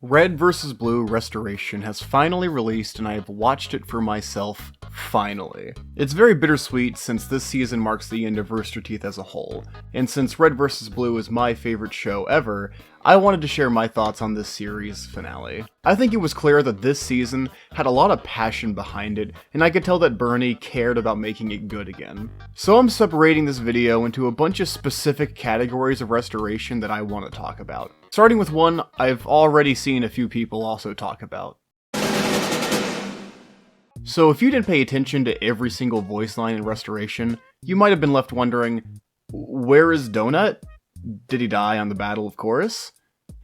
Red vs. Blue Restoration has finally released and I have watched it for myself, finally. It's very bittersweet since this season marks the end of Rooster Teeth as a whole, and since Red vs. Blue is my favorite show ever, I wanted to share my thoughts on this series finale. I think it was clear that this season had a lot of passion behind it, and I could tell that Bernie cared about making it good again. So I'm separating this video into a bunch of specific categories of restoration that I want to talk about. Starting with one I've already seen a few people also talk about. So if you didn't pay attention to every single voice line in Restoration, you might have been left wondering, where is Donut? Did he die on the Battle of Chorus?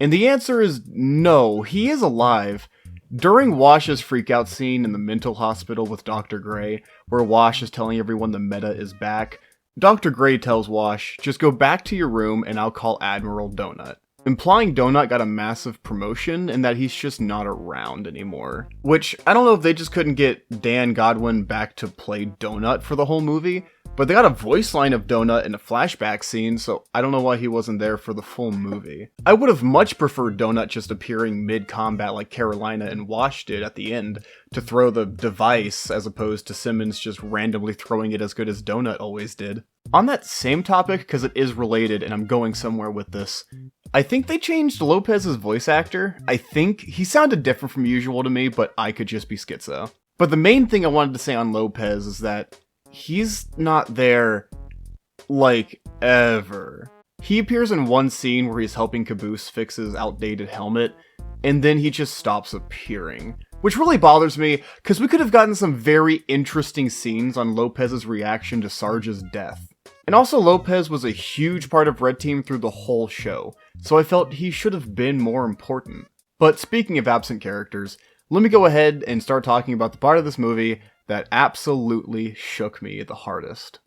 And the answer is no, he is alive. During Wash's freakout scene in the mental hospital with Dr. Gray, where Wash is telling everyone the meta is back, Dr. Gray tells Wash, just go back to your room and I'll call Admiral Donut. Implying Donut got a massive promotion and that he's just not around anymore. Which, I don't know if they just couldn't get Dan Godwin back to play Donut for the whole movie, but they got a voice line of Donut in a flashback scene, so I don't know why he wasn't there for the full movie. I would have much preferred Donut just appearing mid-combat like Carolina and Wash did at the end to throw the device, as opposed to Simmons just randomly throwing it as good as Donut always did. On that same topic, because it is related and I'm going somewhere with this, I think they changed Lopez's voice actor. I think he sounded different from usual to me, but I could just be schizo. But the main thing I wanted to say on Lopez is that he's not there, like, ever. He appears in one scene where he's helping Caboose fix his outdated helmet, and then he just stops appearing. Which really bothers me, because we could have gotten some very interesting scenes on Lopez's reaction to Sarge's death. And also Lopez was a huge part of Red Team through the whole show, so I felt he should have been more important. But speaking of absent characters, let me go ahead and start talking about the part of this movie that absolutely shook me the hardest.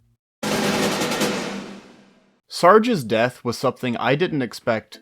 Sarge's death was something I didn't expect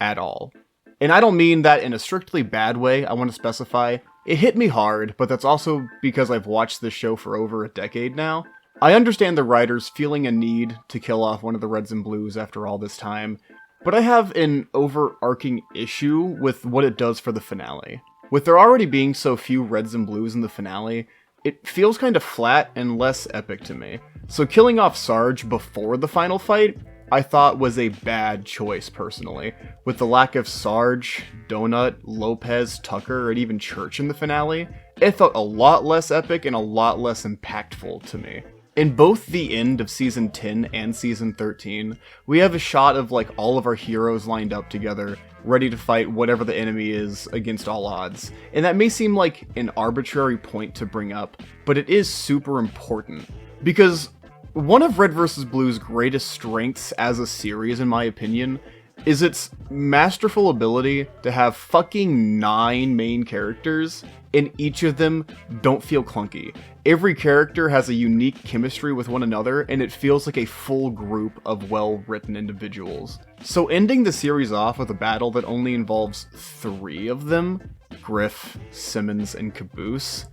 at all. And I don't mean that in a strictly bad way, I want to specify. It hit me hard, but that's also because I've watched this show for over a decade now. I understand the writers feeling a need to kill off one of the Reds and Blues after all this time, but I have an overarching issue with what it does for the finale. With there already being so few Reds and Blues in the finale, it feels kind of flat and less epic to me. So killing off Sarge before the final fight, I thought was a bad choice personally. With the lack of Sarge, Donut, Lopez, Tucker, and even Church in the finale, it felt a lot less epic and a lot less impactful to me. In both the end of Season 10 and Season 13, we have a shot of like all of our heroes lined up together, ready to fight whatever the enemy is against all odds. And that may seem like an arbitrary point to bring up, but it is super important. Because one of Red vs. Blue's greatest strengths as a series, in my opinion, is its masterful ability to have fucking 9 main characters, and each of them don't feel clunky. Every character has a unique chemistry with one another, and it feels like a full group of well-written individuals. So ending the series off with a battle that only involves 3 of them, Griff, Simmons, and Caboose,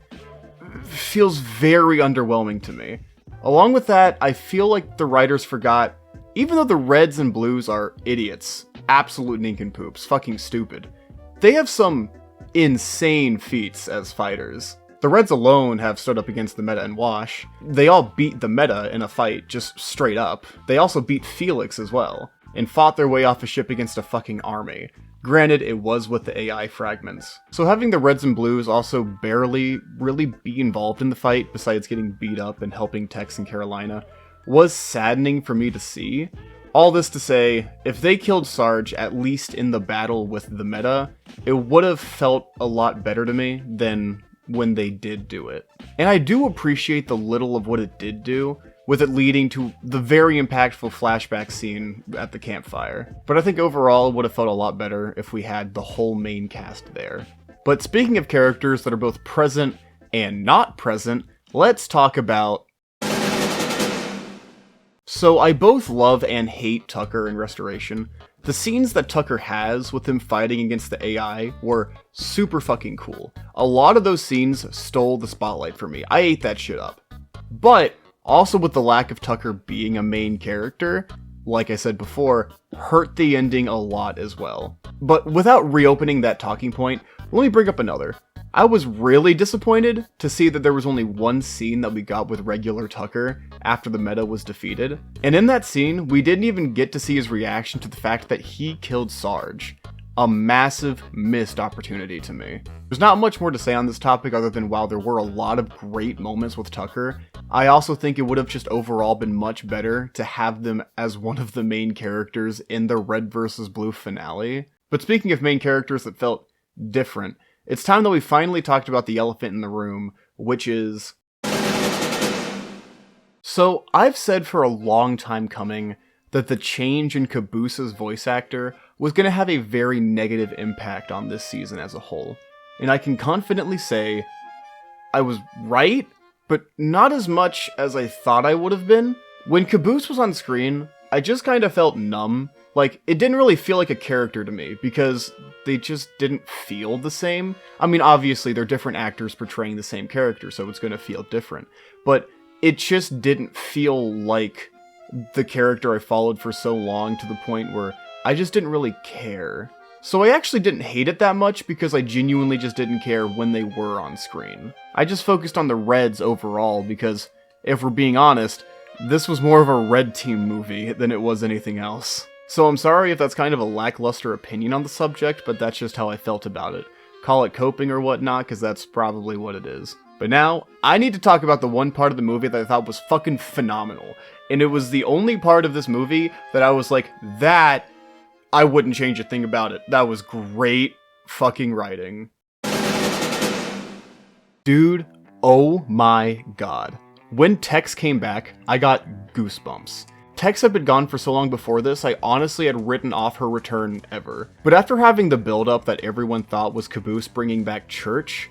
feels very underwhelming to me. Along with that, I feel like the writers forgot, even though the Reds and Blues are idiots, absolute nincompoops, fucking stupid, they have some insane feats as fighters. The Reds alone have stood up against the meta and Wash. They all beat the meta in a fight, just straight up. They also beat Felix as well, and fought their way off a ship against a fucking army. Granted, it was with the AI fragments. So having the Reds and Blues also barely really be involved in the fight, besides getting beat up and helping Tex and Carolina, was saddening for me to see. All this to say, if they killed Sarge at least in the battle with the meta, it would have felt a lot better to me than when they did do it. And I do appreciate the little of what it did do, with it leading to the very impactful flashback scene at the campfire. But I think overall it would have felt a lot better if we had the whole main cast there. But speaking of characters that are both present and not present, let's talk about... So I both love and hate Tucker in Restoration. The scenes that Tucker has with him fighting against the AI were super fucking cool. A lot of those scenes stole the spotlight for me. I ate that shit up. But also with the lack of Tucker being a main character, like I said before, hurt the ending a lot as well. But without reopening that talking point, let me bring up another. I was really disappointed to see that there was only one scene that we got with regular Tucker after the meta was defeated. And in that scene, we didn't even get to see his reaction to the fact that he killed Sarge. A massive missed opportunity to me. There's not much more to say on this topic other than while there were a lot of great moments with Tucker, I also think it would have just overall been much better to have them as one of the main characters in the Red vs. Blue finale. But speaking of main characters that felt different, it's time that we finally talked about the elephant in the room, which is... So, I've said for a long time coming that the change in Caboose's voice actor was going to have a very negative impact on this season as a whole. And I can confidently say I was right, but not as much as I thought I would have been. When Caboose was on screen, I just kind of felt numb. Like, it didn't really feel like a character to me, because they just didn't feel the same. I mean, obviously, they're different actors portraying the same character, so it's going to feel different. But it just didn't feel like the character I followed for so long, to the point where I just didn't really care. So I actually didn't hate it that much, because I genuinely just didn't care when they were on screen. I just focused on the Reds overall, because, if we're being honest, this was more of a Red Team movie than it was anything else. So I'm sorry if that's kind of a lackluster opinion on the subject, but that's just how I felt about it. Call it coping or whatnot, because that's probably what it is. But now, I need to talk about the one part of the movie that I thought was fucking phenomenal. And it was the only part of this movie that I was like, that, I wouldn't change a thing about it. That was great fucking writing. Dude, oh my god. When Tex came back, I got goosebumps. Tex had been gone for so long before this, I honestly had written off her return ever. But after having the build-up that everyone thought was Caboose bringing back Church,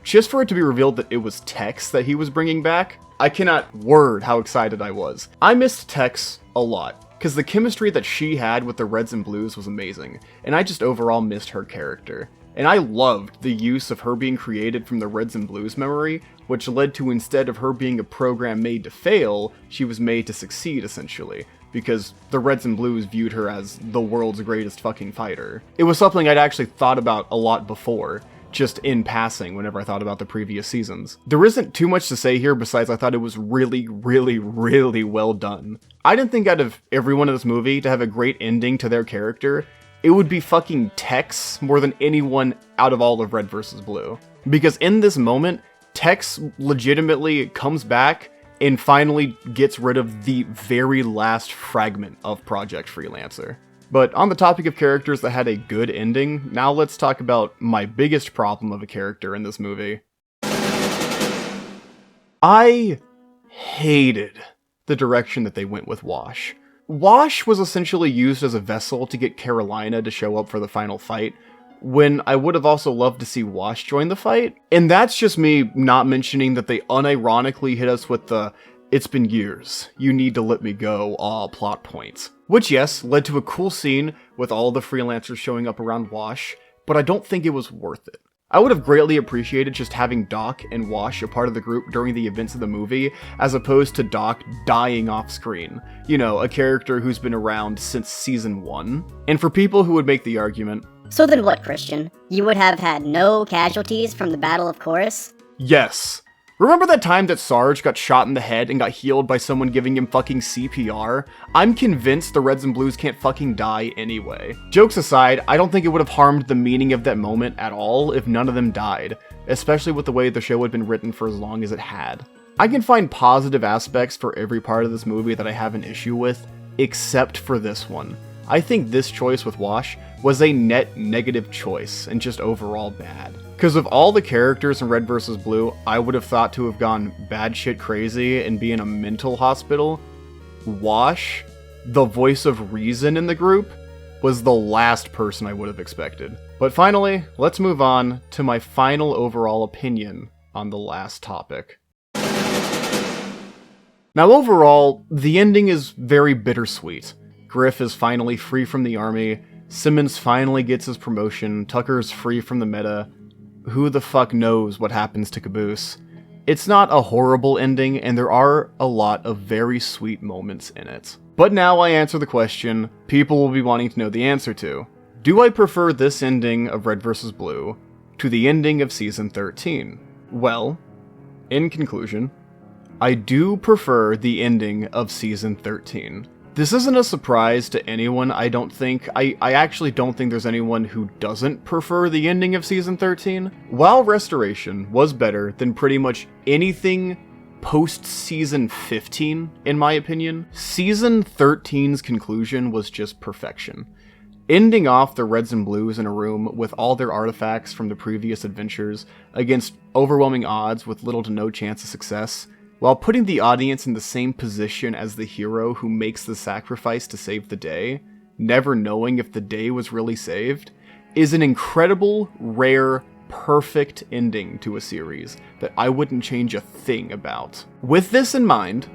just for it to be revealed that it was Tex that he was bringing back, I cannot word how excited I was. I missed Tex a lot, because the chemistry that she had with the Reds and Blues was amazing, and I just overall missed her character. And I loved the use of her being created from the Reds and Blues memory, which led to, instead of her being a program made to fail, she was made to succeed, essentially, because the Reds and Blues viewed her as the world's greatest fucking fighter. It was something I'd actually thought about a lot before, just in passing whenever I thought about the previous seasons. There isn't too much to say here besides I thought it was really, really, really well done. I didn't think out of everyone in this movie to have a great ending to their character, it would be fucking Tex more than anyone out of all of Red vs. Blue. Because in this moment, Tex legitimately comes back and finally gets rid of the very last fragment of Project Freelancer. But on the topic of characters that had a good ending, now let's talk about my biggest problem of a character in this movie. I hated the direction that they went with Wash. Wash was essentially used as a vessel to get Carolina to show up for the final fight, when I would have also loved to see Wash join the fight. And that's just me not mentioning that they unironically hit us with the "it's been years, you need to let me go" plot points. Which, yes, led to a cool scene with all the freelancers showing up around Wash, but I don't think it was worth it. I would have greatly appreciated just having Doc and Wash a part of the group during the events of the movie, as opposed to Doc dying off screen. You know, a character who's been around since season 1. And for people who would make the argument, so then what, Christian? You would have had no casualties from the Battle of Chorus? Yes. Remember that time that Sarge got shot in the head and got healed by someone giving him fucking CPR? I'm convinced the Reds and Blues can't fucking die anyway. Jokes aside, I don't think it would have harmed the meaning of that moment at all if none of them died, especially with the way the show had been written for as long as it had. I can find positive aspects for every part of this movie that I have an issue with, except for this one. I think this choice with Wash was a net negative choice and just overall bad. Because of all the characters in Red vs. Blue I would have thought to have gone bad shit crazy and be in a mental hospital, Wash, the voice of reason in the group, was the last person I would have expected. But finally, let's move on to my final overall opinion on the last topic. Now overall, the ending is very bittersweet. Griff is finally free from the army, Simmons finally gets his promotion, Tucker's free from the meta, who the fuck knows what happens to Caboose? It's not a horrible ending, and there are a lot of very sweet moments in it. But now I answer the question people will be wanting to know the answer to. Do I prefer this ending of Red vs. Blue to the ending of Season 13? Well, in conclusion, I do prefer the ending of Season 13. This isn't a surprise to anyone, I don't think. I actually don't think there's anyone who doesn't prefer the ending of Season 13. While Restoration was better than pretty much anything post-Season 15, in my opinion, Season 13's conclusion was just perfection. Ending off the Reds and Blues in a room with all their artifacts from the previous adventures against overwhelming odds with little to no chance of success, while putting the audience in the same position as the hero who makes the sacrifice to save the day, never knowing if the day was really saved, is an incredible, rare, perfect ending to a series that I wouldn't change a thing about. With this in mind,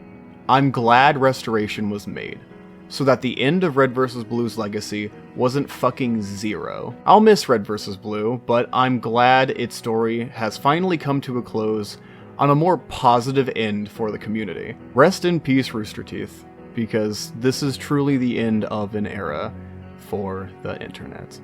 I'm glad Restoration was made, so that the end of Red vs. Blue's legacy wasn't fucking zero. I'll miss Red vs. Blue, but I'm glad its story has finally come to a close on a more positive end for the community. Rest in peace, Rooster Teeth, because this is truly the end of an era for the internet.